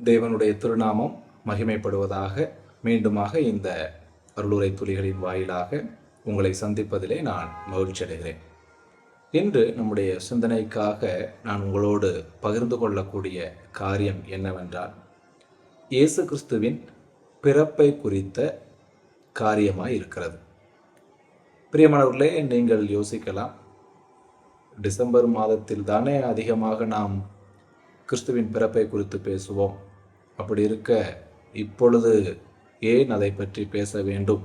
தேவனுடைய திருநாமம் மகிமைப்படுவதாக. மீண்டுமாக இந்த அருளுரை துளிகளின் வாயிலாக உங்களை சந்திப்பதிலே நான் மகிழ்ச்சி அடைகிறேன். இன்று நம்முடைய சிந்தனைக்காக நான் உங்களோடு பகிர்ந்து கொள்ளக்கூடிய காரியம் என்னவென்றால், இயேசு கிறிஸ்துவின் பிறப்பை குறித்த காரியமாய் இருக்கிறது. பிரியமானவர்களே, நீங்கள் யோசிக்கலாம், டிசம்பர் மாதத்தில் தானே அதிகமாக நாம் கிறிஸ்துவின் பிறப்பை குறித்து பேசுவோம். அப்படி இருக்க இப்பொழுது ஏன் அதை பற்றி பேச வேண்டும்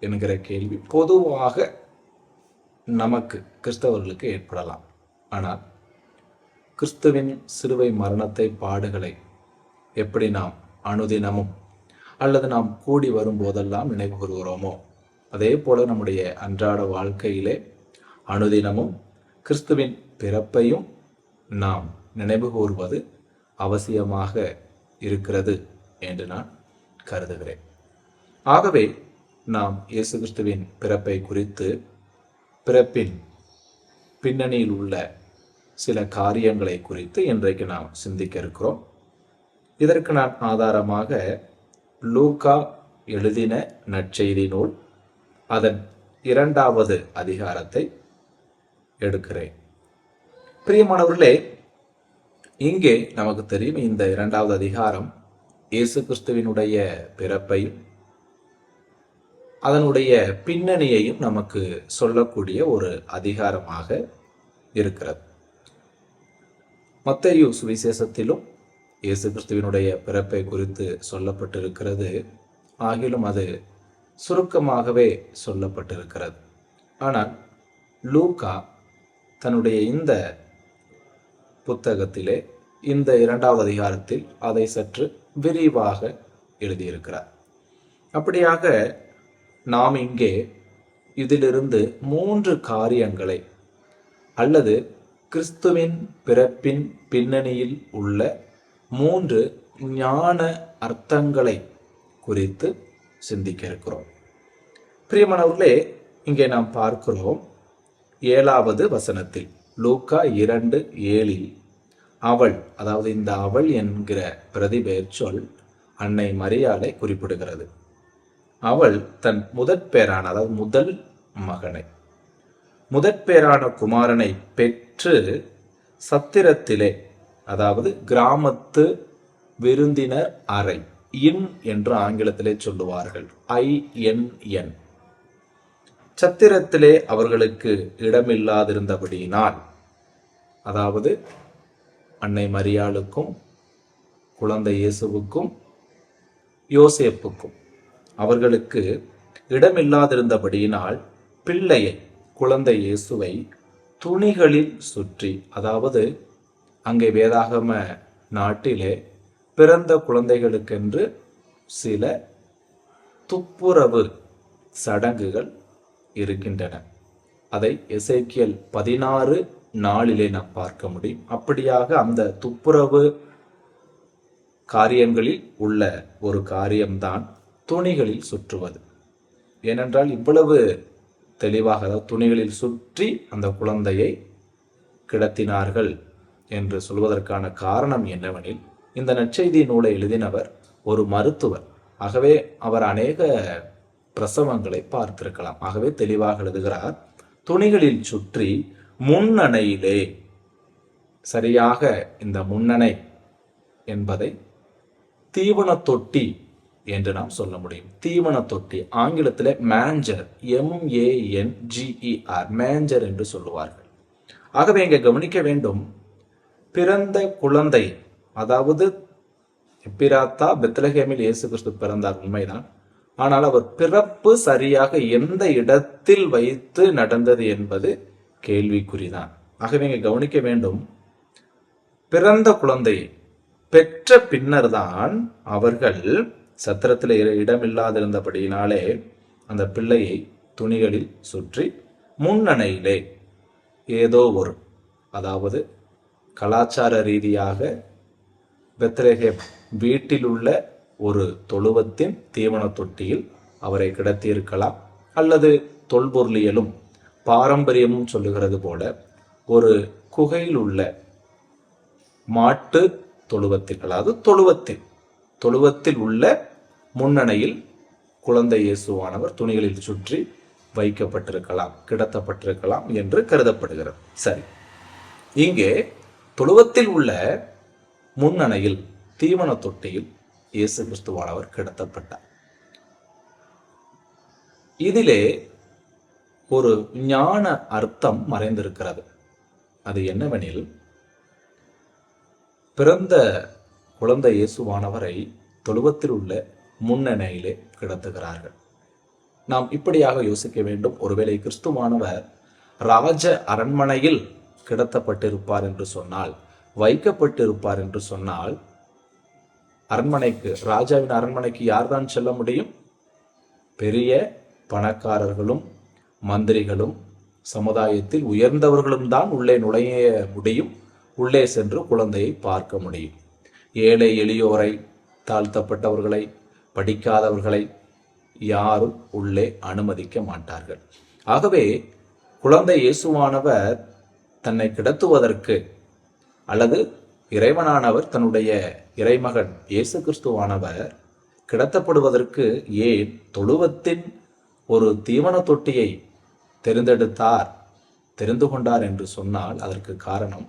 என்கிற கேள்வி பொதுவாக நமக்கு கிறிஸ்தவர்களுக்கு ஏற்படலாம். ஆனால் கிறிஸ்துவின் சிலுவை மரணத்தை, பாடுகளை எப்படி நாம் அனுதினமும் அல்லது நாம் கூடி வரும்போதெல்லாம் நினைவு கூறுகிறோமோ, அதே போல நம்முடைய அன்றாட வாழ்க்கையிலே அனுதினமும் கிறிஸ்துவின் பிறப்பையும் நாம் நினைவு கூறுவது அவசியமாக இருக்கிறது என்று நான் கருதுகிறேன். ஆகவே நாம் இயேசு கிறிஸ்துவின் பிறப்பை குறித்து, பிறப்பின் பின்னணியில் உள்ள சில காரியங்களை குறித்து இன்றைக்கு நாம் சிந்திக்க இருக்கிறோம். இதற்கு நான் ஆதாரமாக லூக்கா எழுதின நற்செய்தி நூல் அதன் 2வது அதிகாரத்தை எடுக்கிறேன். பிரியமானவர்களே, இங்கே நமக்கு தெரியும், இந்த 2வது அதிகாரம் இயேசு கிறிஸ்துவினுடைய பிறப்பையும் அதனுடைய பின்னணியையும் நமக்கு சொல்லக்கூடிய ஒரு அதிகாரமாக இருக்கிறது. மத்தேயு சுவிசேஷத்திலும் இயேசு கிறிஸ்துவினுடைய பிறப்பை குறித்து சொல்லப்பட்டிருக்கிறது. ஆகிலும் அது சுருக்கமாகவே சொல்லப்பட்டிருக்கிறது. ஆனால் லூக்கா தன்னுடைய இந்த புத்தகத்திலே, இந்த 2வது அதிகாரத்தில் அதை சற்று விரிவாக எழுதியிருக்கிறார். அப்படியாக நாம் இங்கே இதிலிருந்து 3 காரியங்களை அல்லது கிறிஸ்துவின் பிறப்பின் பின்னணியில் உள்ள 3 ஞான அர்த்தங்களை குறித்து சிந்திக்க இருக்கிறோம். பிரியமானவர்களே, இங்கே நாம் பார்க்கிறோம் 7வது வசனத்தில், லூக்கா 2:7, அவள், அதாவது இந்த அவள் என்கிற பிரதிபெயர் சொல் அன்னை மரியாளை குறிப்பிடுகிறது. அவள் தன் முதற்பேரான, அதாவது முதல் மகனை, முதற்பேரான குமாரனை பெற்று சத்திரத்திலே, அதாவது கிராமத்து விருந்தினர் அறை, இன் என்று ஆங்கிலத்திலே சொல்லுவார்கள், INN, சத்திரத்திலே அவர்களுக்கு இடமில்லாதிருந்தபடியினால், அதாவது அன்னை மரியாளுக்கும் குழந்தை இயேசுவுக்கும் யோசேப்புக்கும் அவர்களுக்கு இடமில்லாதிருந்தபடியினால் பிள்ளையை, குழந்தை இயேசுவை துணிகளில் சுற்றி, அதாவது அங்கே வேதாகம நாட்டிலே பிறந்த குழந்தைகளுக்கென்று சில துப்புரவு சடங்குகள் இருக்கின்றன. அதை எசேக்கியேல் 16:4 நாம் பார்க்க முடியும். அப்படியாக அந்த துப்புரவு காரியங்களில் உள்ள ஒரு காரியம்தான் துணிகளில் சுற்றுவது. ஏனென்றால் இவ்வளவு தெளிவாக, அதாவது துணிகளில் சுற்றி அந்த குழந்தையை கிடத்தினார்கள் என்று சொல்வதற்கான காரணம் என்னவெனில், இந்த நற்செய்தி நூலை எழுதினவர் ஒரு மருத்துவர். ஆகவே அவர் அநேக பிரசவங்களை பார்த்திருக்கலாம். ஆகவே தெளிவாக எழுதுகிறார், துணிகளில் சுற்றி முன்னணையிலே. சரியாக இந்த முன்னணை என்பதை தீவன தொட்டி என்று நாம் சொல்ல முடியும். தீவன தொட்டி, ஆங்கிலத்தில் மேஞ்சர், MANGER, மேஞ்சர் என்று சொல்லுவார்கள். ஆகவே இங்கே கவனிக்க வேண்டும், பிறந்த குழந்தை, அதாவது எப்பிராத்தா பெத்லகேமில் இயேசு கிறிஸ்து பிறந்தார், உண்மைதான். ஆனால் அவர் பிறப்பு சரியாக எந்த இடத்தில் வைத்து நடந்தது என்பது கேள்விக்குறிதான். ஆகவே இங்கே கவனிக்க வேண்டும், பிறந்த குழந்தையை பெற்ற பின்னர் தான் அவர்கள் சத்திரத்தில் இடமில்லாதிருந்தபடியினாலே அந்த பிள்ளையை துணிகளில் சுற்றி முன்னணையிலே ஏதோ ஒரு, அதாவது கலாச்சார ரீதியாக பெத்லகேம் வீட்டில் உள்ள ஒரு தொழுவத்தின் தீவன தொட்டியில் அவரை கிடத்தியிருக்கலாம். அல்லது தொல்பொருளியலும் பாரம்பரியமும் சொல்லுகிறது போல ஒரு குகையில் உள்ள மாட்டு தொழுவத்தில், அதாவது தொழுவத்தில் தொழுவத்தில் உள்ள முன்னணையில் குழந்தை இயேசுவானவர் துணிகளில் சுற்றி வைக்கப்பட்டிருக்கலாம், கிடத்தப்பட்டிருக்கலாம் என்று கருதப்படுகிறது. சரி, இங்கே தொழுவத்தில் உள்ள முன்னணையில் தீவன தொட்டியில் இயேசு கிறிஸ்துவானவர் கிடத்தப்பட்டார். இதிலே ஒரு ஞான அர்த்தம் மறைந்திருக்கிறது. அது என்னவெனில், பிறந்த குழந்தை இயேசுவானவரை தொழுவத்தில் உள்ள முன்னணையிலே கிடத்துகிறார்கள். நாம் இப்படியாக யோசிக்க வேண்டும். ஒருவேளை கிறிஸ்துவானவர் ராஜ அரண்மனையில் கிடத்தப்பட்டிருப்பார் என்று சொன்னால், வைக்கப்பட்டிருப்பார் என்று சொன்னால், அரண்மனைக்கு, ராஜாவின் அரண்மனைக்கு யார்தான் செல்ல முடியும்? பெரிய பணக்காரர்களும் மந்திரிகளும் சமுதாயத்தில் உயர்ந்தவர்களும் தான் உள்ளே நுழைய முடியும், உள்ளே சென்று குழந்தையை பார்க்க முடியும். ஏழை எளியோரை, தாழ்த்தப்பட்டவர்களை, படிக்காதவர்களை யாரும் உள்ளே அனுமதிக்க மாட்டார்கள். ஆகவே குழந்தை இயேசுவானவர் தன்னை கிடத்துவதற்கு, அல்லது இறைவனானவர் தன்னுடைய இறைமகன் இயேசு கிறிஸ்துவானவர் கிடத்தப்படுவதற்கு ஏன் தொழுவத்தின் ஒரு தீவன தொட்டியை தெரிந்து கொண்டார் என்று சொன்னால், அதற்கு காரணம்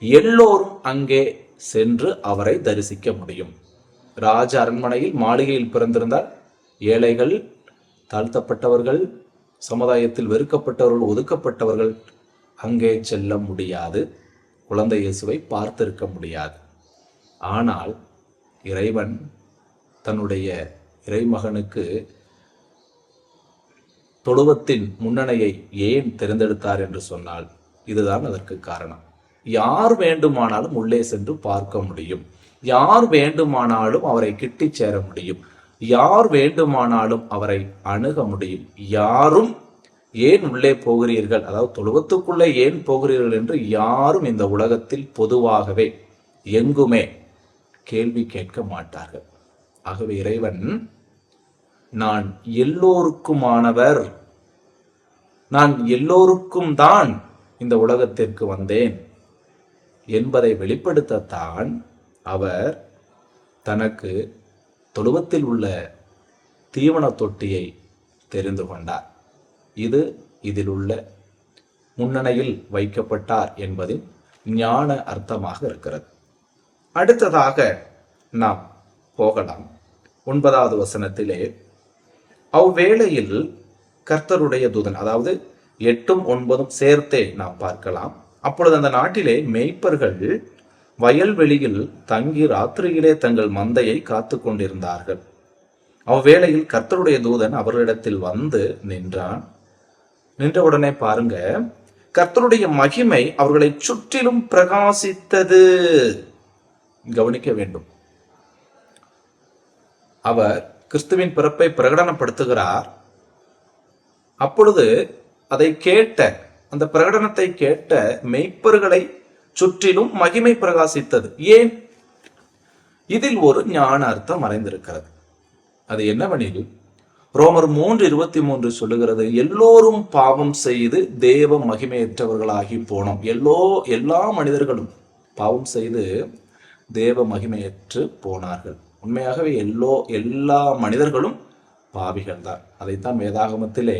எல்லோரும் அங்கே சென்று அவரை தரிசிக்க முடியும். ராஜ அரண்மனையில், மாளிகையில் பிறந்திருந்தால் ஏழைகள், தாழ்த்தப்பட்டவர்கள், சமுதாயத்தில் வெறுக்கப்பட்டவர்கள், ஒதுக்கப்பட்டவர்கள் அங்கே செல்ல முடியாது, குழந்தை இயேசுவை பார்த்திருக்க முடியாது. ஆனால் இறைவன் தன்னுடைய இறைமகனுக்கு தொழுவத்தின் முன்னணையை ஏன் தேர்ந்தெடுத்தார் என்று சொன்னால், இதுதான் அதற்கு காரணம். யார் வேண்டுமானாலும் உள்ளே சென்று பார்க்க முடியும், யார் வேண்டுமானாலும் அவரை கிட்டி சேர முடியும், யார் வேண்டுமானாலும் அவரை அணுக முடியும். யாரும் ஏன் உள்ளே போகிறீர்கள், அதாவது தொழுவத்துக்குள்ளே ஏன் போகிறீர்கள் என்று யாரும் இந்த உலகத்தில் பொதுவாகவே எங்குமே கேள்வி கேட்க மாட்டார்கள். ஆகவே இறைவன், நான் எல்லோருக்குமானவர், நான் எல்லோருக்கும் தான் இந்த உலகத்திற்கு வந்தேன் என்பதை வெளிப்படுத்தத்தான் அவர் தனக்கு தொழுவத்தில் உள்ள தீவன தொட்டியை தெரிந்து கொண்டார். இது இதில் உள்ள முன்னணையில் வைக்கப்பட்டார் என்பதின் ஞான அர்த்தமாக இருக்கிறது. அடுத்ததாக நாம் போகலாம். 9வது வசனத்திலே, அவ்வேளையில் கர்த்தருடைய தூதன், அதாவது 8ம் 9ம் சேர்த்தே நாம் பார்க்கலாம். அப்பொழுது அந்த நாட்டிலே மேய்ப்பர்கள் வயல்வெளியில் தங்கி ராத்திரியிலே தங்கள் மந்தையை காத்து கொண்டிருந்தார்கள். அவ்வேளையில் கர்த்தருடைய தூதன் அவர்களிடத்தில் வந்து நின்றான். நின்றவுடனே பாருங்க, கர்த்தருடைய மகிமை அவர்களை சுற்றிலும் பிரகாசித்தது. கவனிக்க வேண்டும். அவர் கிறிஸ்துவின் பிறப்பை பிரகடனப்படுத்துகிறார். அப்பொழுது அதை கேட்ட, அந்த பிரகடனத்தை கேட்ட மெய்ப்பர்களை சுற்றிலும் மகிமை பிரகாசித்தது. ஏன்? இதில் ஒரு ஞான அர்த்தம் மறைந்திருக்கிறது. அது என்னவெனில், ரோமர் 3:23 சொல்லுகிறது, எல்லோரும் பாவம் செய்து தேவ மகிமையற்றவர்களாகி போனோம். எல்லா மனிதர்களும் பாவம் செய்து தேவ மகிமையற்று போனார்கள். உண்மையாகவே எல்லா மனிதர்களும் பாவிகள் தான். அதைத்தான் வேதாகமத்திலே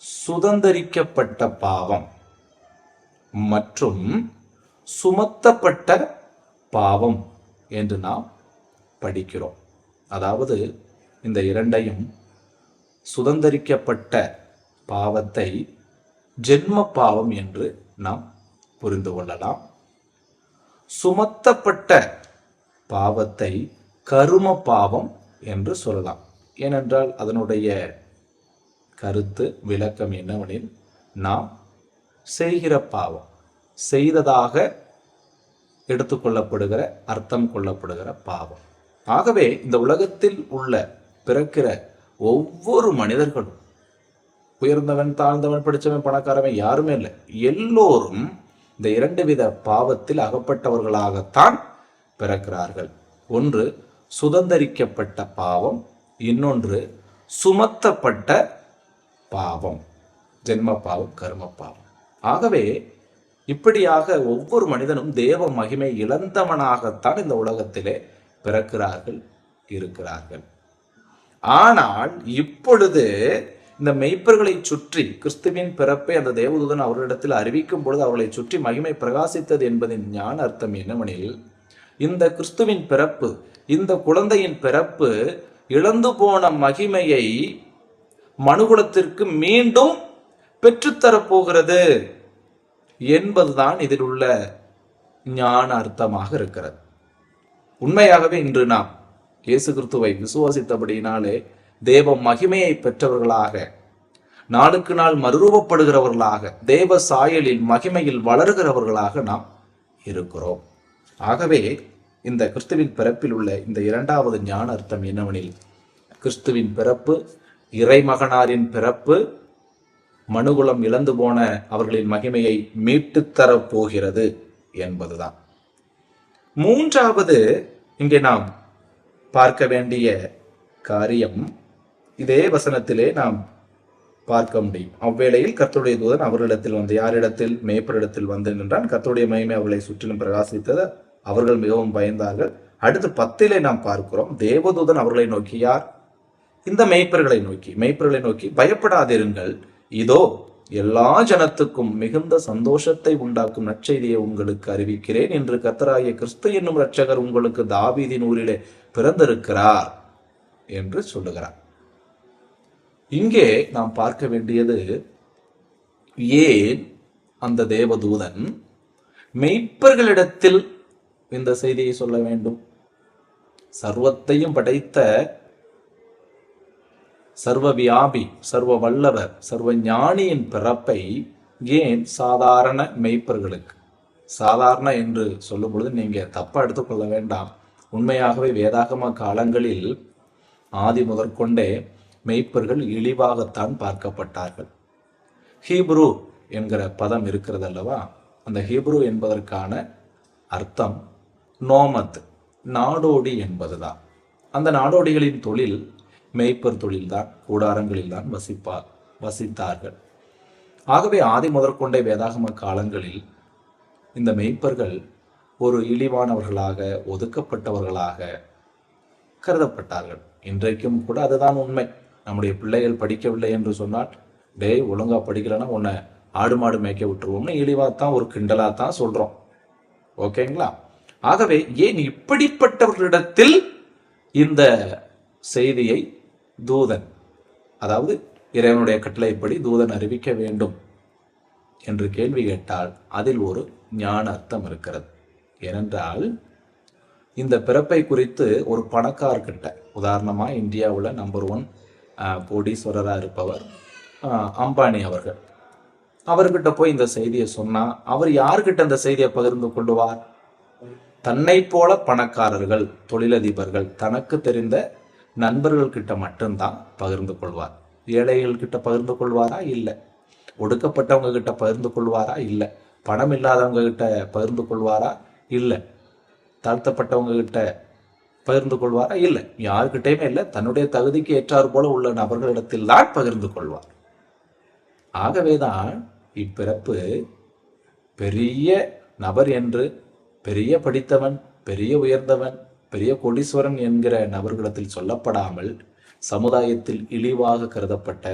சுதந்தரிக்கப்பட்ட பாவம் மற்றும் சுமத்தப்பட்ட பாவம் என்று நாம் படிக்கிறோம். அதாவது இந்த இரண்டையும், சுதந்தரிக்கப்பட்ட பாவத்தை ஜென்ம பாவம் என்று நாம் புரிந்து கொள்ளலாம். சுமத்தப்பட்ட பாவத்தை கரும பாவம் என்று சொல்லலாம். ஏனென்றால் அதனுடைய கருத்து, விளக்கம் என்னவெனில், நாம் செய்கிற பாவம், செய்ததாக எடுத்துக்கொள்ளப்படுகிற, அர்த்தம் கொள்ளப்படுகிற பாவம். ஆகவே இந்த உலகத்தில் உள்ள பிறக்கிற ஒவ்வொரு மனிதர்களும், உயர்ந்தவன், தாழ்ந்தவன், படித்தவன், பணக்காரவன் யாருமே இல்லை, எல்லோரும் இந்த 2 வித பாவத்தில் அகப்பட்டவர்களாகத்தான் பிறக்கிறார்கள். ஒன்று சுதந்தரிக்கப்பட்ட பாவம், இன்னொன்று சுமத்தப்பட்ட பாவம், ஜென்ம பாவம், கர்ம பாவம். ஆகவே இப்படியாக ஒவ்வொரு மனிதனும் தேவ மகிமை இழந்தவனாகத்தான் இந்த உலகத்திலே பிறக்கிறார்கள், இருக்கிறார்கள். ஆனால் இப்பொழுது இந்த மெய்ப்பர்களை சுற்றி கிறிஸ்துவின் பிறப்பை அந்த தேவதூதன் அவர்களிடத்தில் அறிவிக்கும் பொழுது அவர்களை சுற்றி மகிமை பிரகாசித்தது என்பதின் ஞான அர்த்தம் என்னவெனில், இந்த கிறிஸ்துவின் பிறப்பு, இந்த குழந்தையின் பிறப்பு இழந்து போன மகிமையை மனுகுலத்திற்கு மீண்டும் பெற்றுத்தரப்போகிறது என்பதுதான் இதில் உள்ள ஞான அர்த்தமாக இருக்கிறது. உண்மையாகவே இன்று நாம் இயேசு கிறிஸ்துவை விசுவாசித்தபடியினாலே தேவ மகிமையை பெற்றவர்களாக, நாளுக்கு நாள் மறுரூபப்படுகிறவர்களாக, தேவ சாயலில் மகிமையில் வளர்கிறவர்களாக நாம் இருக்கிறோம். ஆகவே இந்த கிறிஸ்துவின் பிறப்பில் உள்ள இந்த இரண்டாவது ஞான அர்த்தம் என்னவெனில், கிறிஸ்துவின் பிறப்பு, இறைமகனாரின் பிறப்பு மனுகுலம் இழந்து போன அவர்களின் மகிமையை மீட்டுத்தரப் போகிறது என்பதுதான். மூன்றாவது இங்கே நாம் பார்க்க வேண்டிய காரியம், இதே வசனத்திலே நாம் பார்க்க முடியும். அவ்வேளையில் கர்த்தருடைய தூதன் அவர்களிடத்தில் வந்து, யாரிடத்தில்? மேய்ப்பரிடத்தில் வந்து நின்றான். கர்த்தருடைய மகிமை அவர்களை சுற்றிலும் பிரகாசித்தது, அவர்கள் மிகவும் பயந்தார்கள். அடுத்து 10 நாம் பார்க்கிறோம், தேவதூதன் அவர்களை நோக்கி, யார்? இந்த மெய்ப்பர்களை நோக்கி பயப்படாதிருங்கள், இதோ எல்லா ஜனத்துக்கும் மிகுந்த சந்தோஷத்தை உண்டாக்கும் நற்செய்தியை உங்களுக்கு அறிவிக்கிறேன் என்று கர்த்தராகிய கிறிஸ்து என்னும் இரட்சகர் உங்களுக்கு தாவீதின் ஊரிலே பிறந்திருக்கிறார் என்று சொல்லுகிறார். இங்கே நாம் பார்க்க வேண்டியது, ஏன் அந்த தேவதூதன் மெய்ப்பர்களிடத்தில் இந்த செய்தியை சொல்ல வேண்டும்? சர்வத்தையும் படைத்த சர்வ வியாபி, சர்வ வல்லவர், சர்வ ஞானியின் பிறப்பை ஏன் சாதாரண மெய்ப்பர்களுக்கு? சாதாரண என்று சொல்லும் பொழுது நீங்க தப்பா எடுத்துக்கொள்ள வேண்டாம். உண்மையாகவே வேதாகம காலங்களில் ஆதி முதற்கொண்டே மெய்ப்பர்கள் இழிவாகத்தான் பார்க்கப்பட்டார்கள். ஹீப்ரு என்கிற பதம் இருக்கிறது அல்லவா? அந்த ஹீப்ரு என்பதற்கான அர்த்தம் நோமத், நாடோடி என்பதுதான். அந்த நாடோடிகளின் தொழில் மெய்ப்பர் தொழில்தான், கூடாரங்களில் தான் வசித்தார்கள். ஆகவே ஆதி முதற்கொண்டே வேதாகம காலங்களில் இந்த மெய்ப்பர்கள் ஒரு இழிவானவர்களாக, ஒதுக்கப்பட்டவர்களாக கருதப்பட்டார்கள். இன்றைக்கும் கூட அதுதான் உண்மை. நம்முடைய பிள்ளைகள் படிக்கவில்லை என்று சொன்னால், டேய் ஒழுங்கா படிக்கலைன்னா உன்னை ஆடு மாடு மேய்க்க விட்டுருவோம்னு இழிவாத்தான், ஒரு கிண்டலாத்தான் சொல்றோம். ஓகேங்களா? ஆகவே ஏன் இப்படிப்பட்டவர்களிடத்தில் இந்த செய்தியை தூதன், அதாவது இறைவனுடைய கட்டளைப்படி தூதன் அறிவிக்க வேண்டும் என்று கேள்வி கேட்டால் அதில் ஒரு ஞான அர்த்தம் இருக்கிறது. ஏனென்றால் இந்த பிறப்பை குறித்து ஒரு பணக்காரர்கிட்ட, உதாரணமா இந்தியாவில் நம்பர் 1 கோடீஸ்வரராக இருப்பவர் அம்பானி அவர்கிட்ட போய் இந்த செய்தியை சொன்னா, அவர் யார்கிட்ட இந்த செய்தியை பகிர்ந்து கொள்ளுவார்? தன்னை போல பணக்காரர்கள், தொழிலதிபர்கள், தனக்கு தெரிந்த நண்பர்கள் கிட்ட மட்டும்தான் பகிர்ந்து கொள்வார். ஏழைகள் கிட்ட பகிர்ந்து கொள்வாரா? இல்லை. ஒடுக்கப்பட்டவங்க கிட்ட பகிர்ந்து கொள்வாரா? இல்லை. பணம் இல்லாதவங்க கிட்ட பகிர்ந்து கொள்வாரா? இல்லை. தாழ்த்தப்பட்டவங்க கிட்ட பகிர்ந்து கொள்வாரா? இல்லை. யாருக்கிட்டையுமே இல்லை. தன்னுடைய தகுதிக்கு ஏற்றாறு போல உள்ள நபர்களிடத்தில் தான் பகிர்ந்து கொள்வார். ஆகவேதான் இப்பிறப்பு பெரிய நபர் என்று, பெரிய படித்தவன், பெரிய உயர்ந்தவன், பெரிய கோடீஸ்வரன் என்கிற நபர்களிடத்தில் சொல்லப்படாமல் சமுதாயத்தில் இழிவாக கருதப்பட்ட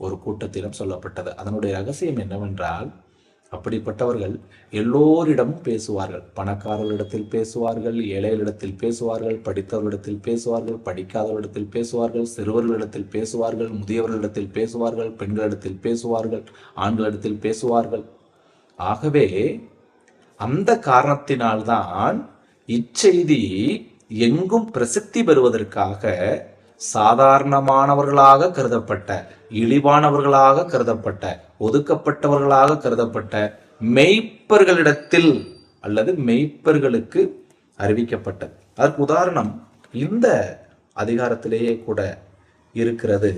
ஒரு கூட்டத்திடம் சொல்லப்பட்டது. அதனுடைய ரகசியம் என்னவென்றால், அப்படிப்பட்டவர்கள் எல்லோரிடமும் பேசுவார்கள். பணக்காரர்களிடத்தில் பேசுவார்கள், ஏழைகளிடத்தில் பேசுவார்கள், படித்தவர்களிடத்தில் பேசுவார்கள், படிக்காதவர்களிடத்தில் பேசுவார்கள், சிறுவர்களிடத்தில் பேசுவார்கள், முதியவர்களிடத்தில் பேசுவார்கள், பெண்களிடத்தில் பேசுவார்கள், ஆண்களிடத்தில் பேசுவார்கள். ஆகவே அந்த காரணத்தினால்தான் இச்செய்தி எங்கும் பிரசித்தி பெறுவதற்காக சாதாரணமானவர்களாக கருதப்பட்ட, இழிவானவர்களாக கருதப்பட்ட, ஒதுக்கப்பட்டவர்களாக கருதப்பட்ட மெய்ப்பர்களிடத்தில் அல்லது மெய்ப்பர்களுக்கு அறிவிக்கப்பட்டது. அதற்கு உதாரணம் இந்த அதிகாரத்திலேயே கூட இருக்கிறது.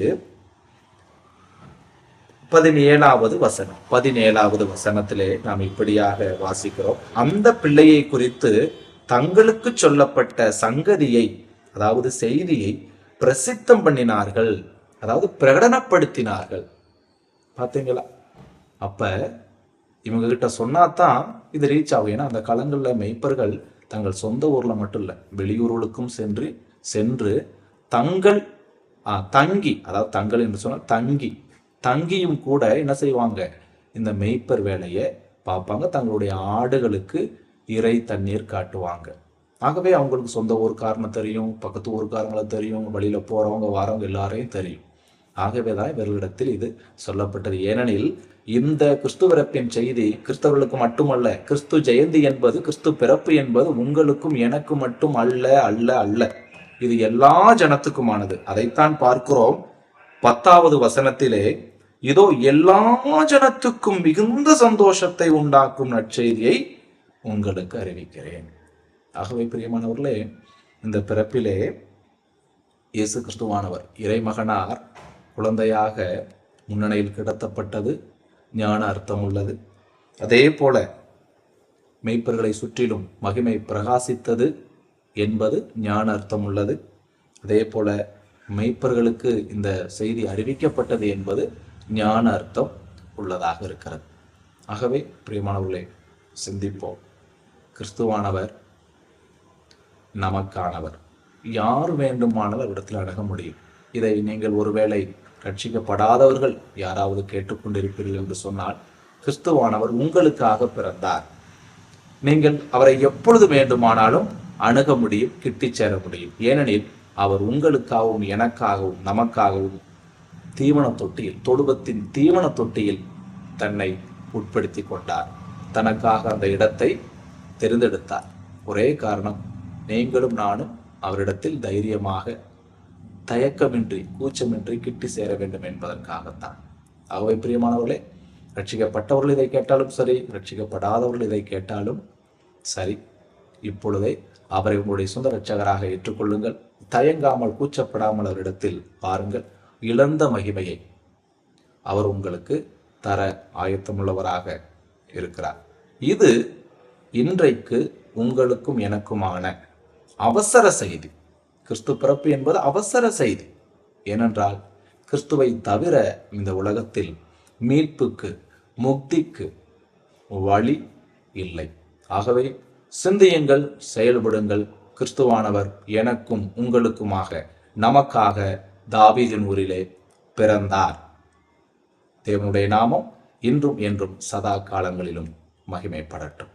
17வது வசனம். 17வது வசனத்திலே நாம் இப்படியாக வாசிக்கிறோம், அந்த பிள்ளையை குறித்து தங்களுக்கு சொல்லப்பட்ட சங்கதியை, அதாவது செய்தியை பிரசித்தம் பண்ணினார்கள், அதாவது பிரகடனப்படுத்தினார்கள். பார்த்தீங்களா? அப்ப இவங்க கிட்ட சொன்னாதான் இது ரீச் ஆகும். ஏன்னா அந்த காலங்களில் மெய்ப்பர்கள் தங்கள் சொந்த ஊர்ல மட்டும் இல்லை, வெளியூர்களுக்கும் சென்று தங்கள் தங்கி, அதாவது தங்கள் என்று சொன்னால் தங்கியும் கூட என்ன செய்வாங்க, இந்த மெய்ப்பர் வேலையை பார்ப்பாங்க. தங்களுடைய ஆடுகளுக்கு இறை தண்ணீர் காட்டுவாங்க. ஆகவே அவங்களுக்கு சொந்த ஊருக்காரனை தெரியும், பக்கத்து ஊருக்காரங்களை தெரியும், வழியில போறவங்க வாரவங்க எல்லாரையும் தெரியும். ஆகவேதான் இவர்களிடத்தில் இது சொல்லப்பட்டது. ஏனெனில் இந்த கிறிஸ்து பிறப்பின் செய்தி கிறிஸ்தவர்களுக்கு மட்டுமல்ல, கிறிஸ்து ஜெயந்தி என்பது, கிறிஸ்து பிறப்பு என்பது உங்களுக்கும் எனக்கு மட்டும் அல்ல அல்ல அல்ல, இது எல்லா ஜனத்துக்குமானது. அதைத்தான் பார்க்கிறோம் 10வது வசனத்திலே, இதோ எல்லா ஜனத்துக்கும் மிகுந்த சந்தோஷத்தை உண்டாக்கும் நற்செய்தியை உங்களுக்கு அறிவிக்கிறேன். ஆகவே பிரியமானவர்களே, இந்த பிறப்பிலே இயேசு கிறிஸ்துவானவர் இறைமகனார் குழந்தையாக முன்னணியில் கிடத்தப்பட்டது ஞான அர்த்தம் உள்ளது. அதே போல மெய்ப்பர்களை சுற்றிலும் மகிமை பிரகாசித்தது என்பது ஞான அர்த்தம் உள்ளது. அதே போல மெய்ப்பர்களுக்கு இந்த செய்தி அறிவிக்கப்பட்டது என்பது ஞான அர்த்தம் உள்ளதாக இருக்கிறது. ஆகவே பிரியமானவர்களே, சிந்திப்போம். கிறிஸ்துவானவர் நமக்கானவர். யார் வேண்டுமானவர் இடத்தில் அணுக முடியும். இதை நீங்கள் ஒருவேளை ரட்சிக்கப்படாதவர்கள் யாராவது கேட்டுக்கொண்டிருப்பீர்கள் என்று சொன்னால், கிறிஸ்துவானவர் உங்களுக்காக பிறந்தார். நீங்கள் அவரை எப்பொழுது வேண்டுமானாலும் அணுக முடியும், கிட்டி சேர முடியும். ஏனெனில் அவர் உங்களுக்காகவும் எனக்காகவும் நமக்காகவும் தீவன தொட்டியில், தொழுவத்தின் தீவன தொட்டியில் தன்னை உட்படுத்தி கொண்டார். தனக்காக அந்த இடத்தை தெரிந்தெடுத்தார். ஒரே காரணம், நீங்களும் நானும் அவரிடத்தில் தைரியமாக, தயக்கமின்றி, கூச்சமின்றி கிட்டி சேர வேண்டும் என்பதற்காகத்தான். ஆகவே பிரியமானவர்களே, ரட்சிக்கப்பட்டவர்கள் இதை கேட்டாலும் சரி, ரட்சிக்கப்படாதவர்கள் இதை கேட்டாலும் சரி, இப்பொழுதே அவரை உங்களுடைய சொந்த இரட்சகராக ஏற்றுக்கொள்ளுங்கள். தயங்காமல், கூச்சப்படாமல் அவரிடத்தில் பாருங்கள். இழந்த மகிமையை அவர் உங்களுக்கு தர ஆயத்தமுள்ளவராக இருக்கிறார். இது இன்றைக்கு உங்களுக்கும் எனக்குமான அவசர செய்தி. கிறிஸ்து பிறப்பு என்பது அவசர செய்தி. ஏனென்றால் கிறிஸ்துவை தவிர இந்த உலகத்தில் மீட்புக்கு, முக்திக்கு வழி இல்லை. ஆகவே சிந்தியுங்கள், செயல்படுங்கள். கிறிஸ்துவானவர் எனக்கும் உங்களுக்குமாக, நமக்காக தாவீதின் ஊரிலே பிறந்தார். தேவனுடைய நாமம் இன்றும் என்றும் சதா காலங்களிலும் மகிமைப்படட்டும்.